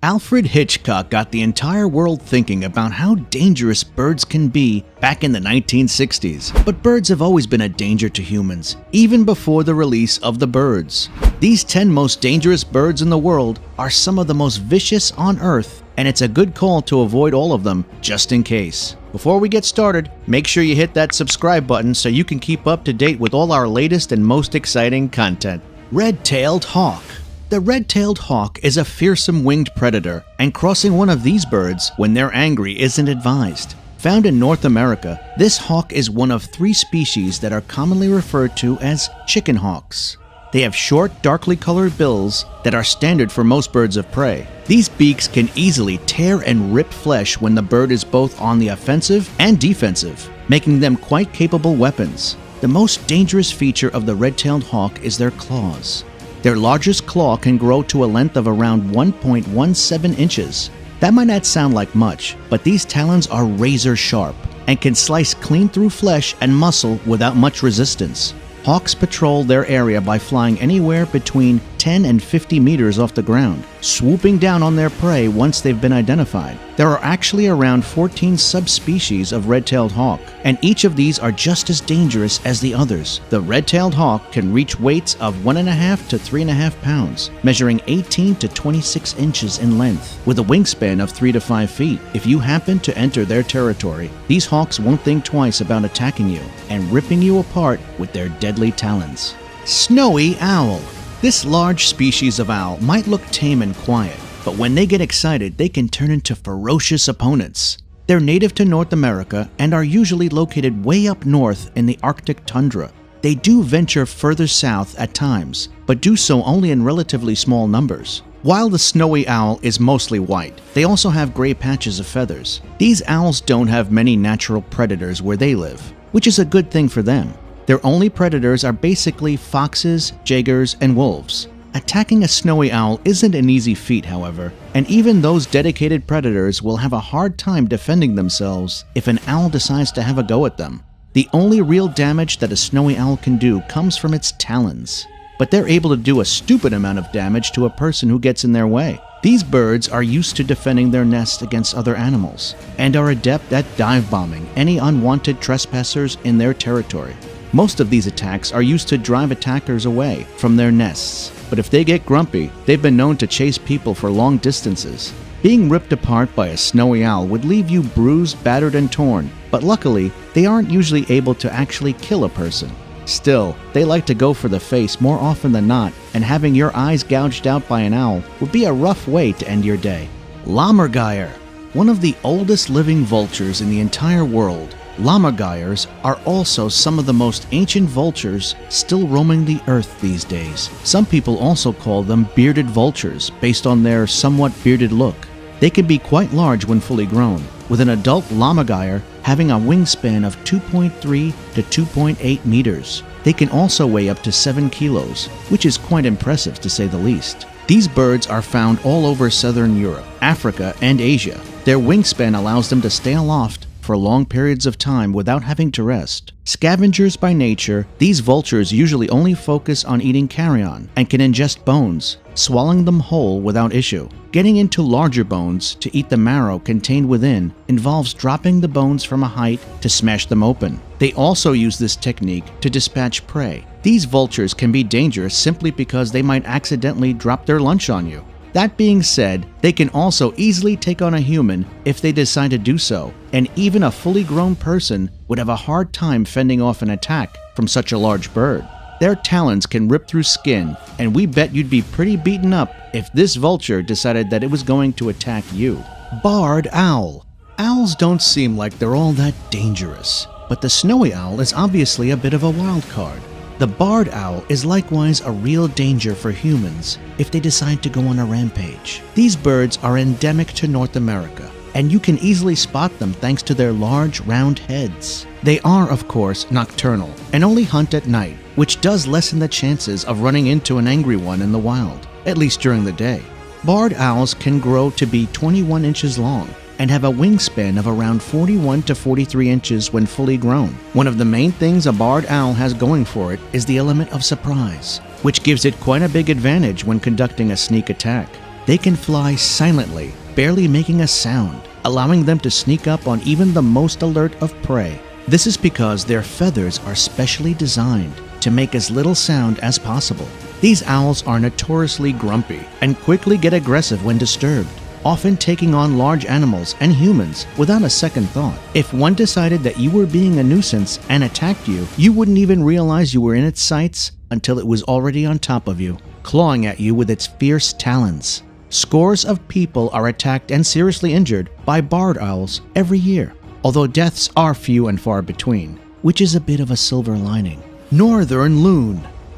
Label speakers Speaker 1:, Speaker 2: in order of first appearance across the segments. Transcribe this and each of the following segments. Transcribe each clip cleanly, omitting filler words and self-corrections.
Speaker 1: Alfred Hitchcock got the entire world thinking about how dangerous birds can be back in the 1960s. But birds have always been a danger to humans, even before the release of The Birds. These 10 most dangerous birds in the world are some of the most vicious on Earth, and it's a good call to avoid all of them just in case. Before we get started, make sure you hit that subscribe button so you can keep up to date with all our latest and most exciting content. Red-tailed hawk. The red-tailed hawk is a fearsome winged predator, and crossing one of these birds when they're angry isn't advised. Found in North America, this hawk is one of 3 species that are commonly referred to as chicken hawks. They have short, darkly colored bills that are standard for most birds of prey. These beaks can easily tear and rip flesh when the bird is both on the offensive and defensive, making them quite capable weapons. The most dangerous feature of the red-tailed hawk is their claws. Their largest claw can grow to a length of around 1.17 inches. That might not sound like much, but these talons are razor sharp and can slice clean through flesh and muscle without much resistance. Hawks patrol their area by flying anywhere between 10 and 50 meters off the ground, swooping down on their prey once they've been identified. There are actually around 14 subspecies of red-tailed hawk, and each of these are just as dangerous as the others. The red-tailed hawk can reach weights of 1.5 to 3.5 pounds, measuring 18 to 26 inches in length, with a wingspan of 3 to 5 feet. If you happen to enter their territory, these hawks won't think twice about attacking you and ripping you apart with their deadly talons. Snowy owl. This large species of owl might look tame and quiet, but when they get excited, they can turn into ferocious opponents. They're native to North America and are usually located way up north in the Arctic tundra. They do venture further south at times, but do so only in relatively small numbers. While the snowy owl is mostly white, they also have gray patches of feathers. These owls don't have many natural predators where they live, which is a good thing for them. Their only predators are basically foxes, jaegers, and wolves. Attacking a snowy owl isn't an easy feat, however, and even those dedicated predators will have a hard time defending themselves if an owl decides to have a go at them. The only real damage that a snowy owl can do comes from its talons, but they're able to do a stupid amount of damage to a person who gets in their way. These birds are used to defending their nests against other animals, and are adept at dive bombing any unwanted trespassers in their territory. Most of these attacks are used to drive attackers away from their nests, but if they get grumpy, they've been known to chase people for long distances. Being ripped apart by a snowy owl would leave you bruised, battered, and torn, but luckily, they aren't usually able to actually kill a person. Still, they like to go for the face more often than not, and having your eyes gouged out by an owl would be a rough way to end your day. Lammergeier. One of the oldest living vultures in the entire world, lammergeiers are also some of the most ancient vultures still roaming the earth these days. Some people also call them bearded vultures based on their somewhat bearded look. They can be quite large when fully grown, with an adult lammergeier having a wingspan of 2.3 to 2.8 meters. They can also weigh up to 7 kilos, which is quite impressive to say the least. These birds are found all over southern Europe, Africa, and Asia. Their wingspan allows them to stay aloft for long periods of time without having to rest. Scavengers by nature, these vultures usually only focus on eating carrion and can ingest bones, swallowing them whole without issue. Getting into larger bones to eat the marrow contained within involves dropping the bones from a height to smash them open. They also use this technique to dispatch prey. These vultures can be dangerous simply because they might accidentally drop their lunch on you. That being said, they can also easily take on a human if they decide to do so, and even a fully grown person would have a hard time fending off an attack from such a large bird. Their talons can rip through skin, and we bet you'd be pretty beaten up if this vulture decided that it was going to attack you. Barred owl. Owls don't seem like they're all that dangerous, but the snowy owl is obviously a bit of a wild card. The barred owl is likewise a real danger for humans if they decide to go on a rampage. These birds are endemic to North America, and you can easily spot them thanks to their large, round heads. They are, of course, nocturnal and only hunt at night, which does lessen the chances of running into an angry one in the wild, at least during the day. Barred owls can grow to be 21 inches long and have a wingspan of around 41 to 43 inches when fully grown. One of the main things a barred owl has going for it is the element of surprise, which gives it quite a big advantage when conducting a sneak attack. They can fly silently, barely making a sound, allowing them to sneak up on even the most alert of prey. This is because their feathers are specially designed to make as little sound as possible. These owls are notoriously grumpy and quickly get aggressive when disturbed, often taking on large animals and humans without a second thought. If one decided that you were being a nuisance and attacked you, you wouldn't even realize you were in its sights until it was already on top of you, clawing at you with its fierce talons. Scores of people are attacked and seriously injured by barred owls every year, although deaths are few and far between, which is a bit of a silver lining. Northern loon.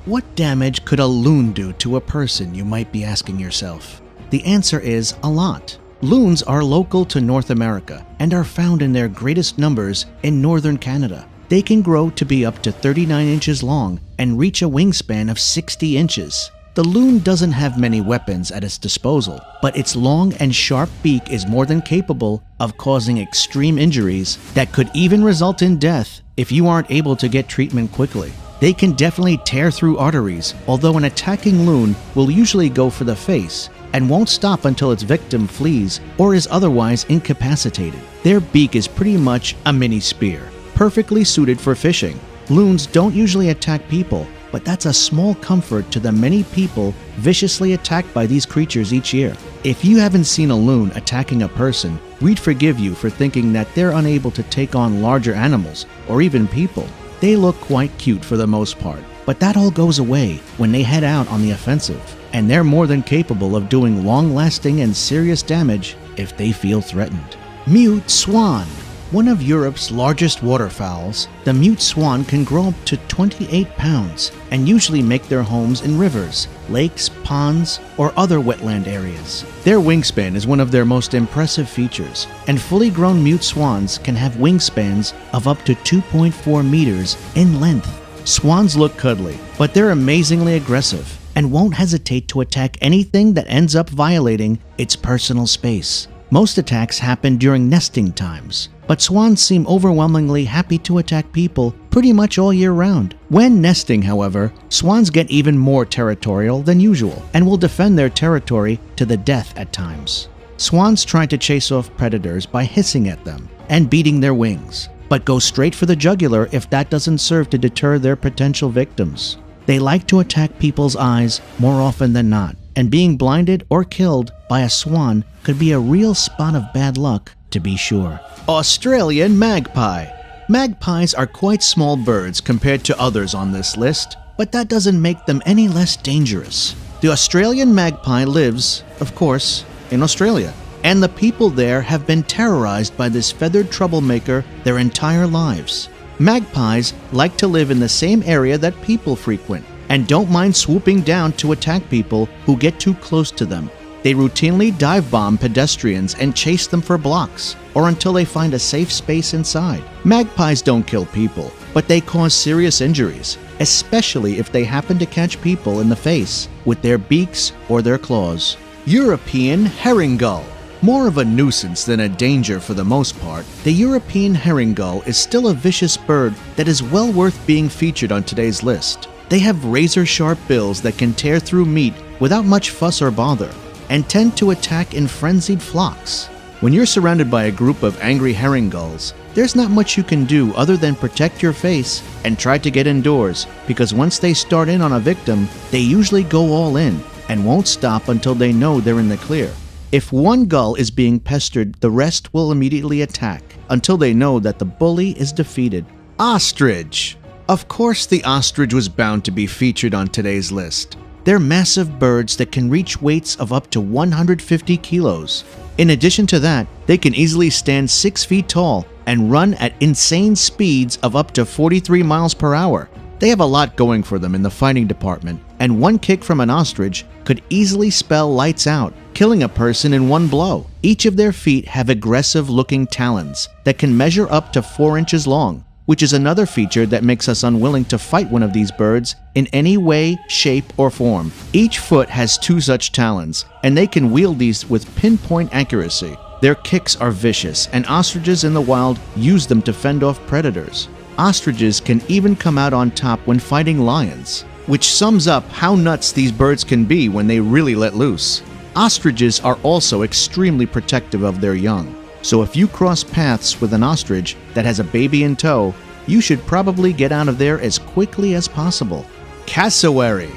Speaker 1: What damage could a loon do to a person, you might be asking yourself? The answer is a lot. Loons are local to North America and are found in their greatest numbers in northern Canada. They can grow to be up to 39 inches long and reach a wingspan of 60 inches. The loon doesn't have many weapons at its disposal, but its long and sharp beak is more than capable of causing extreme injuries that could even result in death if you aren't able to get treatment quickly. They can definitely tear through arteries, although an attacking loon will usually go for the face and won't stop until its victim flees or is otherwise incapacitated. Their beak is pretty much a mini spear, perfectly suited for fishing. Loons don't usually attack people, but that's a small comfort to the many people viciously attacked by these creatures each year. If you haven't seen a loon attacking a person, we'd forgive you for thinking that they're unable to take on larger animals or even people. They look quite cute for the most part, but that all goes away when they head out on the offensive, and they're more than capable of doing long-lasting and serious damage if they feel threatened. Mute swan. One of Europe's largest waterfowls, the mute swan can grow up to 28 pounds and usually make their homes in rivers, lakes, ponds, or other wetland areas. Their wingspan is one of their most impressive features, and fully grown mute swans can have wingspans of up to 2.4 meters in length. Swans look cuddly, but they're amazingly aggressive and won't hesitate to attack anything that ends up violating its personal space. Most attacks happen during nesting times, but swans seem overwhelmingly happy to attack people pretty much all year round. When nesting, however, swans get even more territorial than usual and will defend their territory to the death at times. Swans try to chase off predators by hissing at them and beating their wings, but go straight for the jugular if that doesn't serve to deter their potential victims. They like to attack people's eyes more often than not, and being blinded or killed by a swan could be a real spot of bad luck, to be sure. Australian magpie. Magpies are quite small birds compared to others on this list, but that doesn't make them any less dangerous. The Australian magpie lives, of course, in Australia, and the people there have been terrorized by this feathered troublemaker their entire lives. Magpies like to live in the same area that people frequent, and don't mind swooping down to attack people who get too close to them. They routinely dive bomb pedestrians and chase them for blocks, or until they find a safe space inside. Magpies don't kill people, but they cause serious injuries, especially if they happen to catch people in the face with their beaks or their claws. European herring gull. More of a nuisance than a danger for the most part, the European herring gull is still a vicious bird that is well worth being featured on today's list. They have razor-sharp bills that can tear through meat without much fuss or bother, and tend to attack in frenzied flocks. When you're surrounded by a group of angry herring gulls, there's not much you can do other than protect your face and try to get indoors, because once they start in on a victim, they usually go all in and won't stop until they know they're in the clear. If one gull is being pestered, the rest will immediately attack until they know that the bully is defeated. Ostrich. Of course, the ostrich was bound to be featured on today's list. They're massive birds that can reach weights of up to 150 kilos. In addition to that, they can easily stand 6 feet tall and run at insane speeds of up to 43 miles per hour. They have a lot going for them in the fighting department, and one kick from an ostrich could easily spell lights out, killing a person in one blow. Each of their feet have aggressive-looking talons that can measure up to 4 inches long, which is another feature that makes us unwilling to fight one of these birds in any way, shape, or form. Each foot has 2 such talons, and they can wield these with pinpoint accuracy. Their kicks are vicious, and ostriches in the wild use them to fend off predators. Ostriches can even come out on top when fighting lions, which sums up how nuts these birds can be when they really let loose. Ostriches are also extremely protective of their young. So if you cross paths with an ostrich that has a baby in tow, you should probably get out of there as quickly as possible. Cassowary.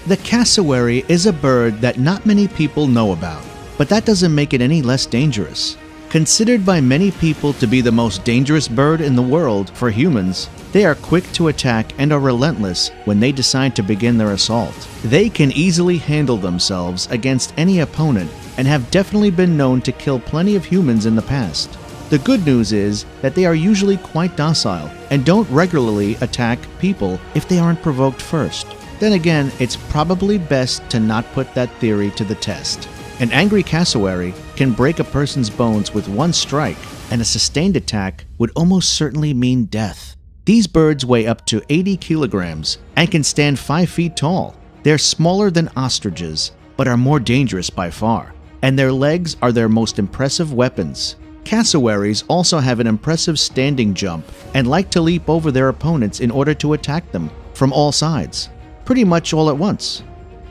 Speaker 1: The cassowary is a bird that not many people know about, but that doesn't make it any less dangerous. Considered by many people to be the most dangerous bird in the world for humans, they are quick to attack and are relentless when they decide to begin their assault. They can easily handle themselves against any opponent and have definitely been known to kill plenty of humans in the past. The good news is that they are usually quite docile and don't regularly attack people if they aren't provoked first. Then again, it's probably best to not put that theory to the test. An angry cassowary can break a person's bones with one strike, and a sustained attack would almost certainly mean death. These birds weigh up to 80 kilograms and can stand 5 feet tall. They're smaller than ostriches, but are more dangerous by far, and their legs are their most impressive weapons. Cassowaries also have an impressive standing jump and like to leap over their opponents in order to attack them from all sides, pretty much all at once.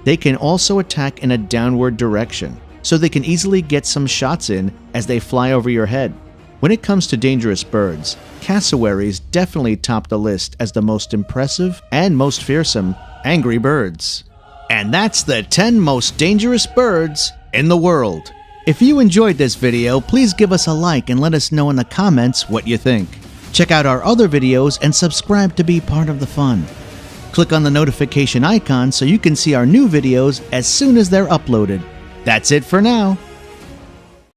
Speaker 1: They can also attack in a downward direction, so they can easily get some shots in as they fly over your head. When it comes to dangerous birds, cassowaries definitely top the list as the most impressive and most fearsome angry birds. And that's the 10 most dangerous birds in the world. If you enjoyed this video, please give us a like and let us know in the comments what you think. Check out our other videos and subscribe to be part of the fun. Click on the notification icon so you can see our new videos as soon as they're uploaded. That's it for now.